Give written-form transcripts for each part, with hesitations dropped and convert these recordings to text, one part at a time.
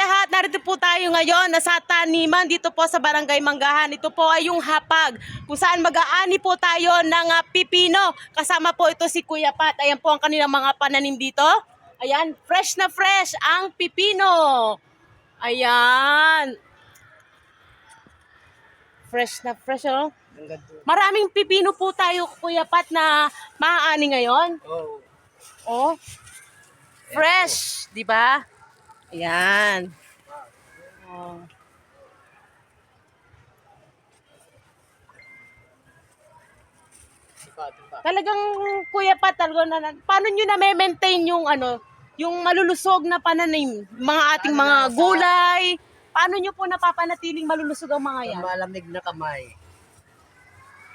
lahat, narito po tayo ngayon nasa taniman dito po sa Barangay Manggahan. Ito po ay yung hapag kung saan mag-aani po tayo ng pipino. Kasama po ito si Kuya Pat. Ayan po ang kanilang mga pananim dito. Ayan, fresh na fresh ang pipino. Ayan. Fresh na fresh, oh. Maraming pipino po tayo, Kuya Pat, na maaani ngayon. Oh. Fresh, di ba? Ayan. Oh. Talagang Kuya Pat, paano nyo na-maintain yung yung malulusog na pananim, mga ating mga gulay? Paano nyo po napapanatiling malulusog ang mga yan? Malamig na kamay.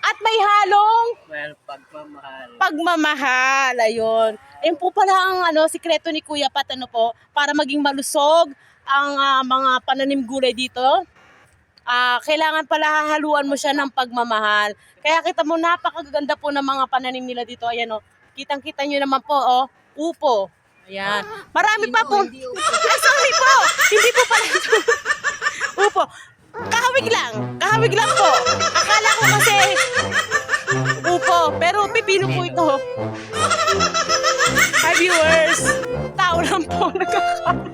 At may halong Well, pagmamahal. pagmamahal. Ayun. Ayun po pala ang sikreto ni Kuya Pat, para maging malusog ang mga pananim gulay dito. Kailangan pala haluan mo siya ng pagmamahal. Kaya kita mo, napakaganda po ng mga pananim nila dito. Ayan, oh. Kitang-kita nyo naman po, oh. Upo. Ayan. Marami pa po. Ay, sorry po. Hindi po pala ito. Upo. Kahawig lang po. Akala ko kasi upo, pero pipino po ito. Hi viewers. Tao lang po nagkakamali.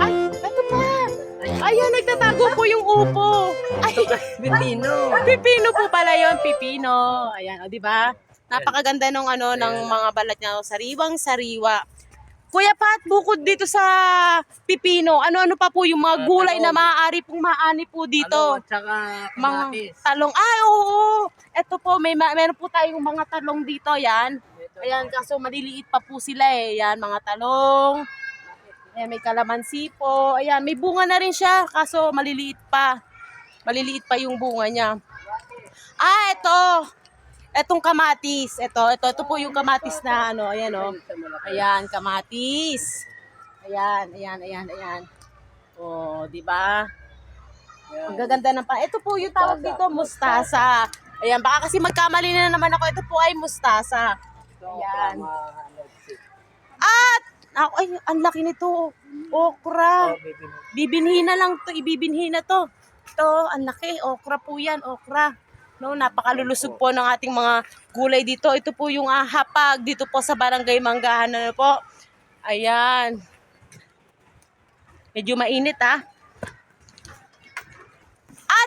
Ay, ito pa. Ayan, nagtatago po yung upo. Ay, Pipino. pipino po pala yon, pipino. Ayan, o, di ba? Napakaganda ng ng mga balat niya, sariwang-sariwa. Kuya Pat, bukod dito sa pipino, ano-ano pa po yung mga gulay na maaari pong maani po dito? At saka Mga kamatis. talong. Ay, oo. Ito po, meron po tayong mga talong dito, yan. Ayan, kaso maliliit pa po sila eh. Yan, mga talong. Ayan, may kalamansi po. Ayan, may bunga na rin siya, kaso maliliit pa. Maliliit pa yung bunga niya. Ito. Etong kamatis. Ito po yung kamatis na ayan, oh. Ayan, kamatis. Ayan. Oh, di ba? Ang gaganda ng ito po yung tawag dito, mustasa. Ayan, baka kasi magkamali na naman ako. Ito po ay mustasa. Ayan. At ay, ang laki nito. Okra. Bibinhi na lang to, ibibinhi na to. Ito, ang laki. Okra po yan, okra. No, napakalulusog po ng ating mga gulay dito. Ito po yung hapag dito po sa Barangay Manggahan, po. Ayan. Medyo mainit, At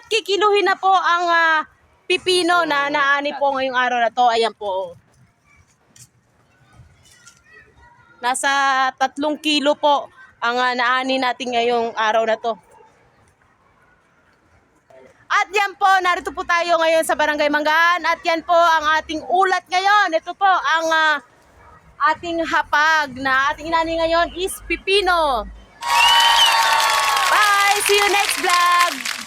kikiluhin na po ang pipino na naani po ngayong araw na to. Ayan po. Nasa 3 kilo po ang naani natin ngayong araw na to. At yan po, narito po tayo ngayon sa Barangay Manggahan. At yan po ang ating ulat ngayon. Ito po ang ating hapag na ating inani ngayon is pipino. Bye! See you next vlog!